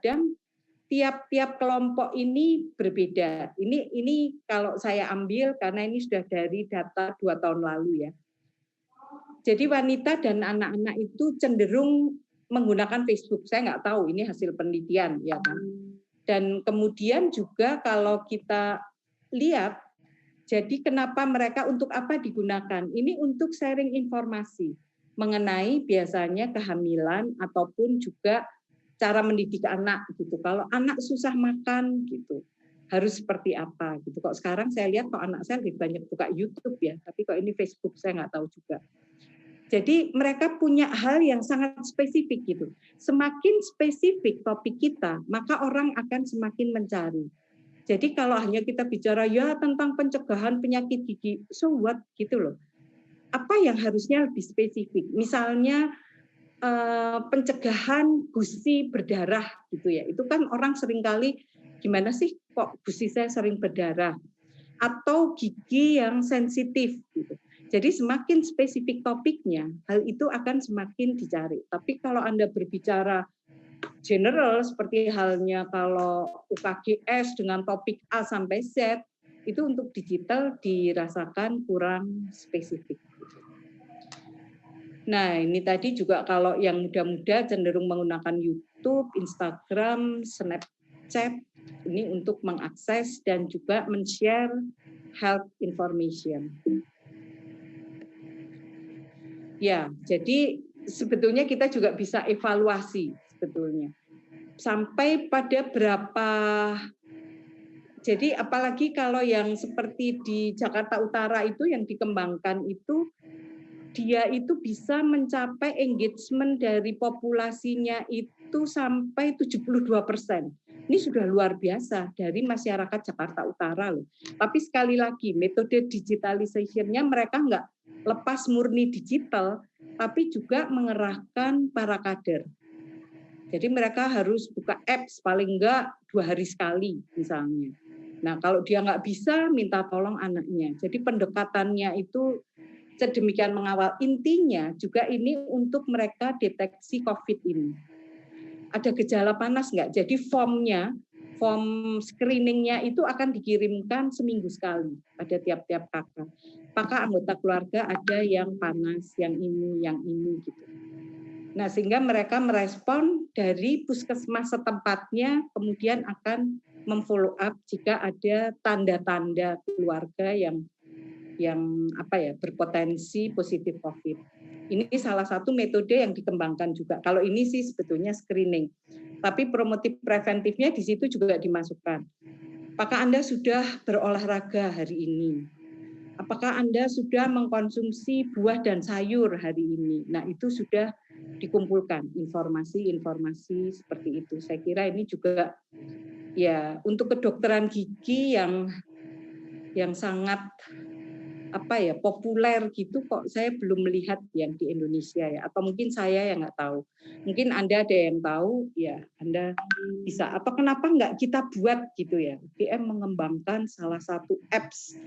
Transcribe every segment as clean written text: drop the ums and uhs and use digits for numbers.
kadang-kadang tiap-tiap kelompok ini berbeda. Ini kalau saya ambil karena ini sudah dari data 2 tahun lalu ya. Jadi wanita dan anak-anak itu cenderung menggunakan Facebook. Saya nggak tahu, ini hasil penelitian ya kan. Dan kemudian juga kalau kita lihat, jadi kenapa mereka untuk apa digunakan? Ini untuk sharing informasi mengenai biasanya kehamilan ataupun juga cara mendidik anak gitu. Kalau anak susah makan gitu, harus seperti apa gitu. Kok sekarang saya lihat kok anak saya lebih banyak buka YouTube ya, tapi kok ini Facebook saya nggak tahu juga. Jadi mereka punya hal yang sangat spesifik gitu. Semakin spesifik topik kita, maka orang akan semakin mencari. Jadi kalau hanya kita bicara ya tentang pencegahan penyakit gigi, so what gitu loh. Apa yang harusnya lebih spesifik? Misalnya pencegahan gusi berdarah gitu ya. Itu kan orang seringkali gimana sih kok gusi saya sering berdarah? Atau gigi yang sensitif gitu. Jadi semakin spesifik topiknya, hal itu akan semakin dicari. Tapi kalau Anda berbicara general seperti halnya kalau UKGS dengan topik A sampai Z, itu untuk digital dirasakan kurang spesifik. Nah, ini tadi juga kalau yang muda-muda cenderung menggunakan YouTube, Instagram, Snapchat, ini untuk mengakses dan juga men-share health information. Ya, jadi sebetulnya kita juga bisa evaluasi sebetulnya. Sampai pada berapa, jadi apalagi kalau yang seperti di Jakarta Utara itu yang dikembangkan itu, dia itu bisa mencapai engagement dari populasinya itu sampai 72%. Ini sudah luar biasa dari masyarakat Jakarta Utara loh. Tapi sekali lagi metode digitalization-nya mereka nggak lepas murni digital, tapi juga mengerahkan para kader. Jadi mereka harus buka apps paling enggak 2 hari sekali misalnya. Nah kalau dia nggak bisa minta tolong anaknya. Jadi pendekatannya itu sedemikian mengawal. Intinya juga ini untuk mereka deteksi COVID ini. Ada gejala panas nggak? Jadi form screeningnya itu akan dikirimkan seminggu sekali pada tiap-tiap kakak. Apakah anggota keluarga ada yang panas, yang ini gitu. Nah sehingga mereka merespon dari puskesmas setempatnya, kemudian akan memfollow up jika ada tanda-tanda keluarga yang berpotensi positif COVID. Ini salah satu metode yang dikembangkan juga. Kalau ini sih sebetulnya screening, tapi promotif preventifnya di situ juga dimasukkan. Apakah Anda sudah berolahraga hari ini? Apakah Anda sudah mengkonsumsi buah dan sayur hari ini? Nah itu sudah dikumpulkan informasi-informasi seperti itu. Saya kira ini juga ya untuk kedokteran gigi yang sangat populer gitu kok saya belum melihat yang di Indonesia ya, atau mungkin saya yang nggak tahu, mungkin Anda ada yang tahu ya Anda bisa apa kenapa nggak kita buat gitu ya. UGM mengembangkan salah satu apps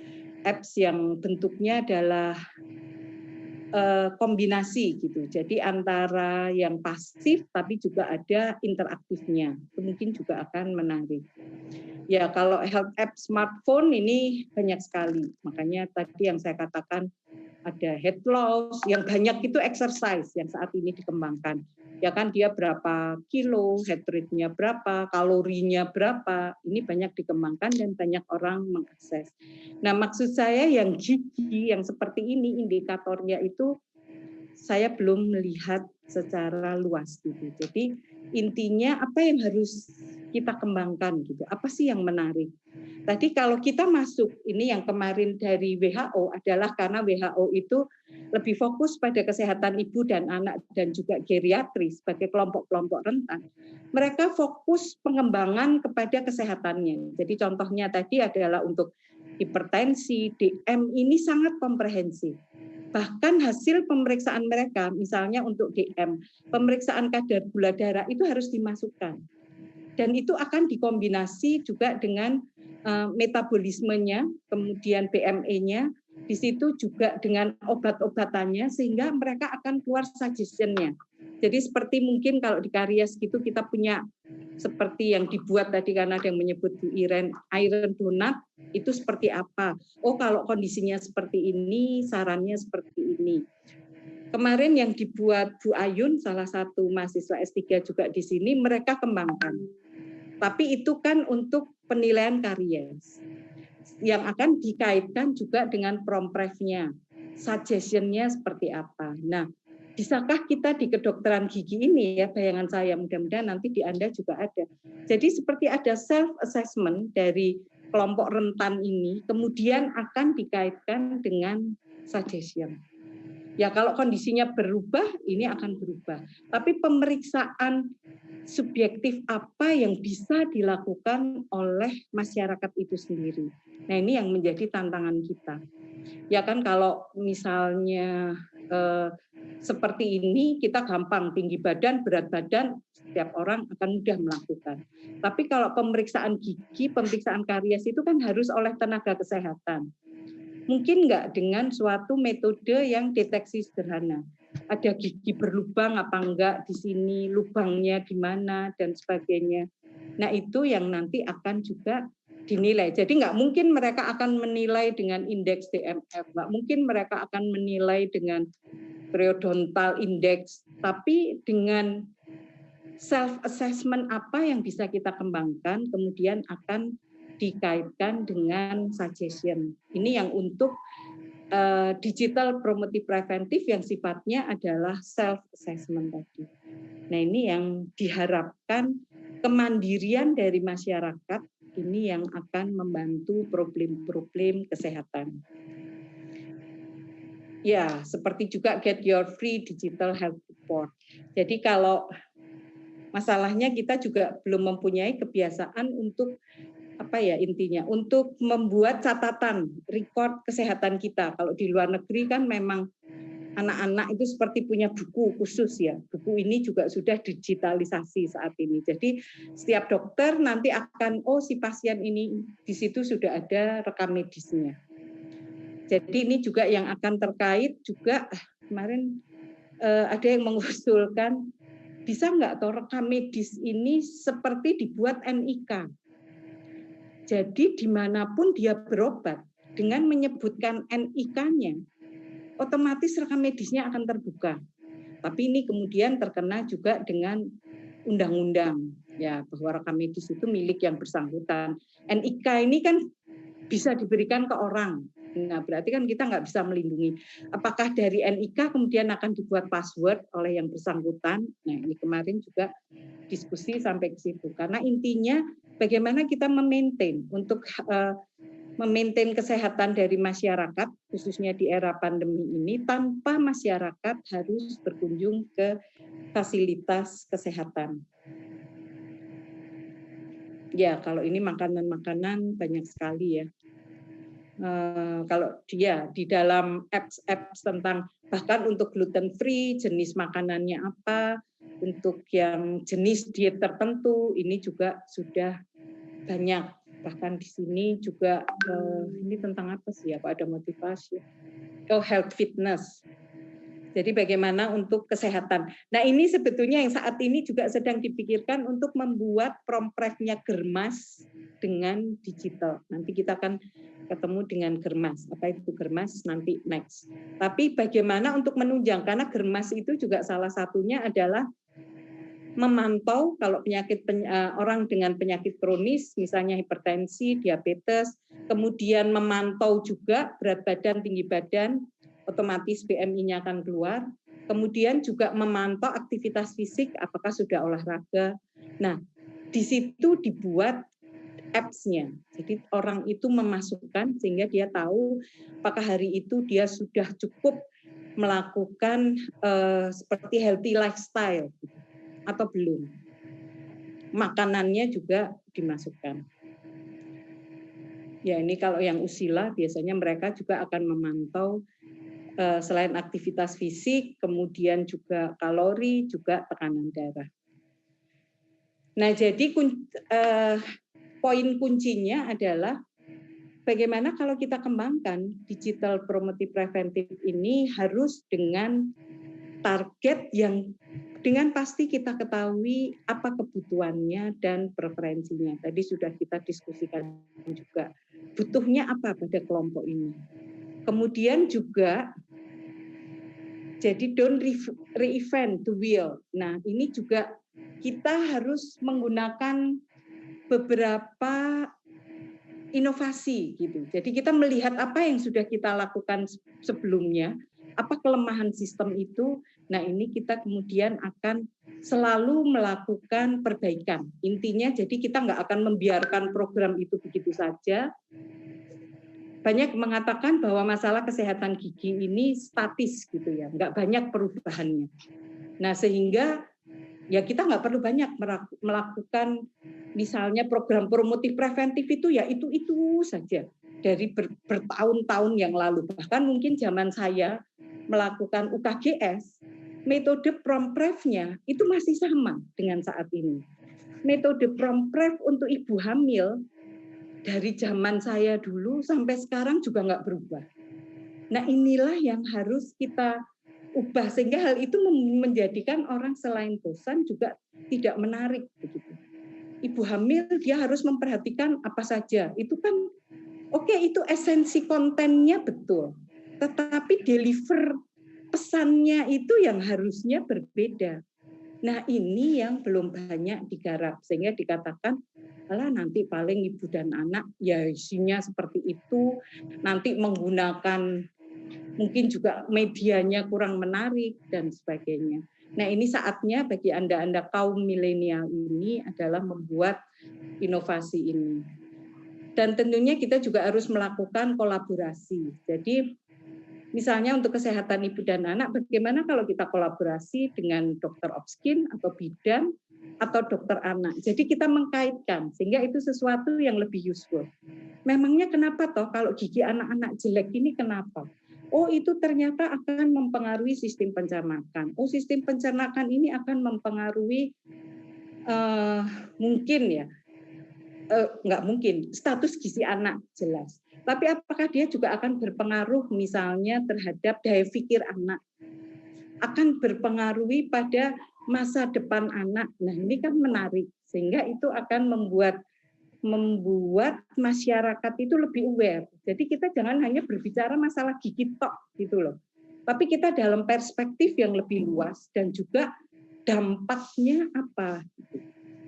yang bentuknya adalah kombinasi gitu, jadi antara yang pasif tapi juga ada interaktifnya, itu mungkin juga akan menarik. Ya kalau health app smartphone ini banyak sekali, makanya tadi yang saya katakan ada head loss, yang banyak itu exercise yang saat ini dikembangkan. Ya kan dia berapa kilo, heart rate-nya berapa, kalorinya berapa, ini banyak dikembangkan dan banyak orang mengakses. Nah maksud saya yang gigi, yang seperti ini indikatornya itu saya belum melihat secara luas gitu. Jadi intinya apa yang harus kita kembangkan gitu, apa sih yang menarik. Tadi kalau kita masuk, ini yang kemarin dari WHO adalah karena WHO itu lebih fokus pada kesehatan ibu dan anak dan juga geriatri sebagai kelompok-kelompok rentan. Mereka fokus pengembangan kepada kesehatannya. Jadi contohnya tadi adalah untuk hipertensi, DM ini sangat komprehensif. Bahkan hasil pemeriksaan mereka, misalnya untuk DM, pemeriksaan kadar gula darah itu harus dimasukkan. Dan itu akan dikombinasi juga dengan metabolismenya, kemudian BME-nya, di situ juga dengan obat-obatannya, sehingga mereka akan keluar suggestion-nya. Jadi seperti mungkin kalau di Karies gitu kita punya seperti yang dibuat tadi, karena ada yang menyebut Bu Iron Donat, itu seperti apa. Oh, kalau kondisinya seperti ini, sarannya seperti ini. Kemarin yang dibuat Bu Ayun, salah satu mahasiswa S3 juga di sini, mereka kembangkan. Tapi itu kan untuk penilaian karya yang akan dikaitkan juga dengan prompref-nya, suggestion-nya seperti apa. Nah, bisakah kita di kedokteran gigi ini, ya bayangan saya, mudah-mudahan nanti di Anda juga ada. Jadi seperti ada self-assessment dari kelompok rentan ini, kemudian akan dikaitkan dengan suggestion. Ya kalau kondisinya berubah, ini akan berubah. Tapi pemeriksaan subjektif apa yang bisa dilakukan oleh masyarakat itu sendiri. Nah ini yang menjadi tantangan kita. Ya kan kalau misalnya seperti ini kita gampang, tinggi badan, berat badan, setiap orang akan mudah melakukan. Tapi kalau pemeriksaan gigi, pemeriksaan karies itu kan harus oleh tenaga kesehatan. Mungkin enggak dengan suatu metode yang deteksi sederhana. Ada gigi berlubang apa enggak di sini, lubangnya di mana dan sebagainya. Nah itu yang nanti akan juga dinilai. Jadi enggak mungkin mereka akan menilai dengan indeks DMF, enggak mungkin mereka akan menilai dengan periodontal index, tapi dengan self assessment apa yang bisa kita kembangkan, kemudian akan dikaitkan dengan suggestion. Ini yang untuk digital promotif preventif yang sifatnya adalah self assessment tadi. Nah ini yang diharapkan kemandirian dari masyarakat ini yang akan membantu problem-problem kesehatan. Ya, seperti juga get your free digital health report. Jadi kalau masalahnya kita juga belum mempunyai kebiasaan untuk apa ya intinya, untuk membuat catatan record kesehatan kita. Kalau di luar negeri kan memang anak-anak itu seperti punya buku khusus ya. Buku ini juga sudah digitalisasi saat ini. Jadi setiap dokter nanti akan, oh si pasien ini di situ sudah ada rekam medisnya. Jadi ini juga yang akan terkait juga kemarin ada yang mengusulkan bisa nggak toh rekam medis ini seperti dibuat NIK. Jadi dimanapun dia berobat dengan menyebutkan NIK-nya, otomatis rekam medisnya akan terbuka. Tapi ini kemudian terkena juga dengan undang-undang ya bahwa rekam medis itu milik yang bersangkutan. NIK ini kan bisa diberikan ke orang. Nah berarti kan kita nggak bisa melindungi. Apakah dari NIK kemudian akan dibuat password oleh yang bersangkutan? Nah ini kemarin juga diskusi sampai ke situ. Karena intinya bagaimana kita memaintain untuk memaintain kesehatan dari masyarakat, khususnya di era pandemi ini, tanpa masyarakat harus berkunjung ke fasilitas kesehatan. Ya, kalau ini makanan-makanan banyak sekali ya. Kalau dia di dalam apps tentang bahkan untuk gluten free, jenis makanannya apa, untuk yang jenis diet tertentu ini juga sudah banyak. Bahkan di sini juga ini tentang apa sih ya? Pak ada motivasi? Oh, health fitness. Jadi bagaimana untuk kesehatan. Nah ini sebetulnya yang saat ini juga sedang dipikirkan untuk membuat prompref-nya Germas dengan digital. Nanti kita akan ketemu dengan Germas. Apa itu Germas? Nanti next. Tapi bagaimana untuk menunjang, karena Germas itu juga salah satunya adalah memantau kalau penyakit orang dengan penyakit kronis, misalnya hipertensi, diabetes, kemudian memantau juga berat badan, tinggi badan, otomatis BMI-nya akan keluar. Kemudian juga memantau aktivitas fisik, apakah sudah olahraga. Nah, di situ dibuat apps-nya. Jadi orang itu memasukkan sehingga dia tahu apakah hari itu dia sudah cukup melakukan seperti healthy lifestyle atau belum. Makanannya juga dimasukkan. Ya ini kalau yang usila biasanya mereka juga akan memantau selain aktivitas fisik, kemudian juga kalori, juga tekanan darah. Nah, jadi poin kuncinya adalah bagaimana kalau kita kembangkan digital promotif preventif ini harus dengan target yang dengan pasti kita ketahui apa kebutuhannya dan preferensinya. Tadi sudah kita diskusikan juga. Butuhnya apa pada kelompok ini. Kemudian juga, jadi don't reinvent the wheel. Nah, ini juga kita harus menggunakan beberapa inovasi gitu. Jadi kita melihat apa yang sudah kita lakukan sebelumnya, apa kelemahan sistem itu. Nah, ini kita kemudian akan selalu melakukan perbaikan. Intinya jadi kita nggak akan membiarkan program itu begitu saja. Banyak mengatakan bahwa masalah kesehatan gigi ini statis gitu ya, nggak banyak perubahannya. Nah, sehingga ya kita nggak perlu banyak melakukan misalnya program promotif preventif itu ya itu saja dari bertahun-tahun yang lalu. Bahkan mungkin zaman saya melakukan UKGS, metode PromPrev-nya itu masih sama dengan saat ini. Metode PromPrev untuk ibu hamil dari zaman saya dulu sampai sekarang juga nggak berubah. Nah, inilah yang harus kita ubah sehingga hal itu menjadikan orang selain bosan juga tidak menarik begitu. Ibu hamil dia harus memperhatikan apa saja. Itu kan oke, itu esensi kontennya betul. Tetapi deliver pesannya itu yang harusnya berbeda. Nah, ini yang belum banyak digarap sehingga dikatakan alah nanti paling ibu dan anak ya isinya seperti itu, nanti menggunakan mungkin juga medianya kurang menarik dan sebagainya. Nah, ini saatnya bagi Anda kaum milenial ini adalah membuat inovasi ini. Dan tentunya kita juga harus melakukan kolaborasi. Jadi misalnya untuk kesehatan ibu dan anak, bagaimana kalau kita kolaborasi dengan dokter obskin atau bidan atau dokter anak. Jadi kita mengkaitkan sehingga itu sesuatu yang lebih useful. Memangnya kenapa toh kalau gigi anak-anak jelek ini kenapa? Oh, itu ternyata akan mempengaruhi sistem pencernaan. Oh, sistem pencernaan ini akan mempengaruhi mungkin ya, nggak mungkin, status gizi anak jelas. Tapi apakah dia juga akan berpengaruh misalnya terhadap daya pikir anak? Akan berpengaruhi pada masa depan anak. Nah, ini kan menarik. Sehingga itu akan membuat masyarakat itu lebih aware. Jadi kita jangan hanya berbicara masalah gigi tok gitu loh. Tapi kita dalam perspektif yang lebih luas dan juga dampaknya apa.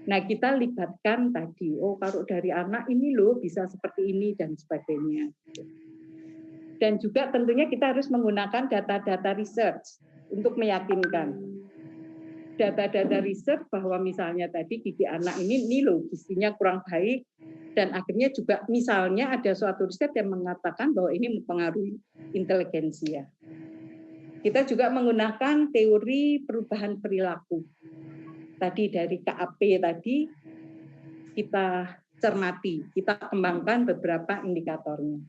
Nah, kita libatkan tadi, oh kalau dari anak ini loh bisa seperti ini dan sebagainya. Dan juga tentunya kita harus menggunakan data-data research untuk meyakinkan. Data-data research bahwa misalnya tadi gigi anak ini loh gizinya kurang baik dan akhirnya juga misalnya ada suatu riset yang mengatakan bahwa ini mempengaruhi inteligensia. Kita juga menggunakan teori perubahan perilaku. Tadi dari KAP tadi kita cermati, kita kembangkan beberapa indikatornya.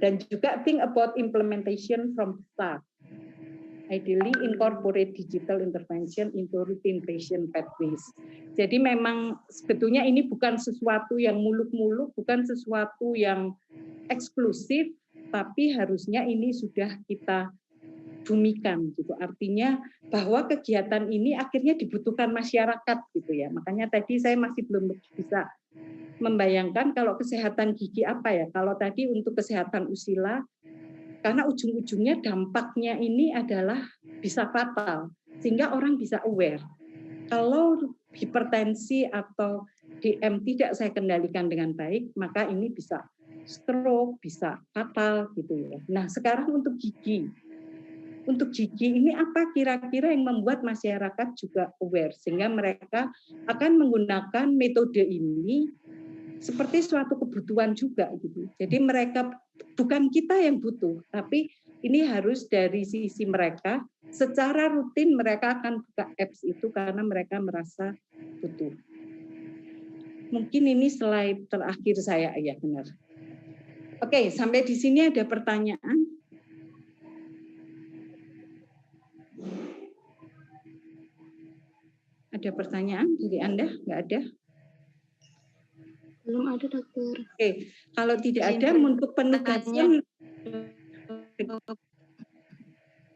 Dan juga think about implementation from start. Ideally incorporate digital intervention into routine patient pathways. Jadi memang sebetulnya ini bukan sesuatu yang muluk-muluk, bukan sesuatu yang eksklusif, tapi harusnya ini sudah kita bumikan gitu. Artinya bahwa kegiatan ini akhirnya dibutuhkan masyarakat gitu ya. Makanya tadi saya masih belum bisa membayangkan kalau kesehatan gigi apa ya. Kalau tadi untuk kesehatan usila, karena ujung-ujungnya dampaknya ini adalah bisa fatal sehingga orang bisa aware. Kalau hipertensi atau DM tidak saya kendalikan dengan baik, maka ini bisa stroke, bisa fatal gitu ya. Nah, sekarang untuk gigi. Untuk gigi ini apa kira-kira yang membuat masyarakat juga aware sehingga mereka akan menggunakan metode ini seperti suatu kebutuhan juga gitu. Jadi mereka bukan kita yang butuh, tapi ini harus dari sisi mereka secara rutin mereka akan buka apps itu karena mereka merasa butuh. Mungkin ini slide terakhir saya ya benar. Oke, sampai di sini ada pertanyaan. Ada pertanyaan dari Anda? Nggak ada? Belum ada, dokter. Oke, kalau tidak ada untuk penugasan,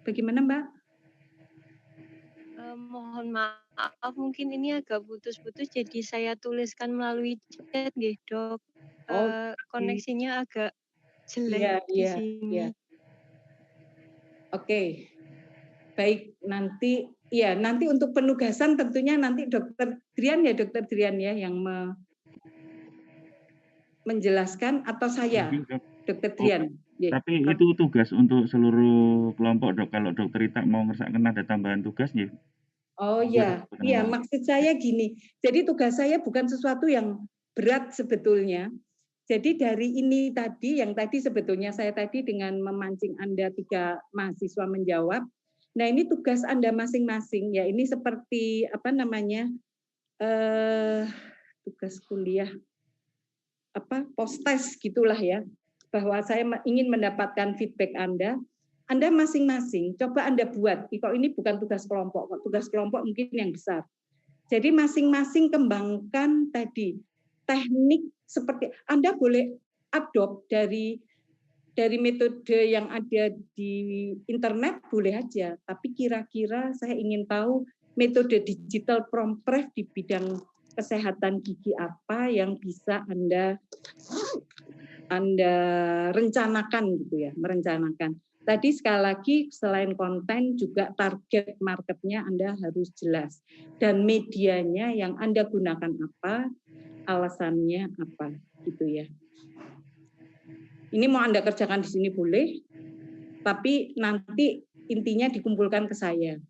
bagaimana Mbak? Mohon maaf mungkin ini agak putus-putus jadi saya tuliskan melalui chat nggih, Dok. Oh, Koneksinya agak jelek iya, di iya, iya. sini. Oke. Baik, nanti untuk penugasan tentunya nanti Dokter Drian ya yang menjelaskan atau saya, Mungkin, Dok. Dokter Oh, Drian. tapi itu tugas untuk seluruh kelompok, Dok. Kalau Dokter Rita mau ngersakaken ada tambahan tugas nggih. Oh iya, iya maksud saya gini. Jadi tugas saya bukan sesuatu yang berat sebetulnya. Jadi dari ini tadi, yang tadi sebetulnya saya tadi dengan memancing Anda 3 mahasiswa menjawab. Nah ini tugas Anda masing-masing ya. Ini seperti apa namanya tugas kuliah post test gitulah ya. Bahwa saya ingin mendapatkan feedback Anda masing-masing coba Anda buat. Kalau ini bukan tugas kelompok, tugas kelompok mungkin yang besar. Jadi masing-masing kembangkan tadi teknik seperti Anda boleh adopt dari metode yang ada di internet boleh aja, tapi kira-kira saya ingin tahu metode digital prompref di bidang kesehatan gigi apa yang bisa Anda rencanakan gitu ya, merencanakan. Tadi sekali lagi selain konten juga target marketnya Anda harus jelas dan medianya yang Anda gunakan apa, alasannya apa gitu ya. Ini mau Anda kerjakan di sini boleh, tapi nanti intinya dikumpulkan ke saya.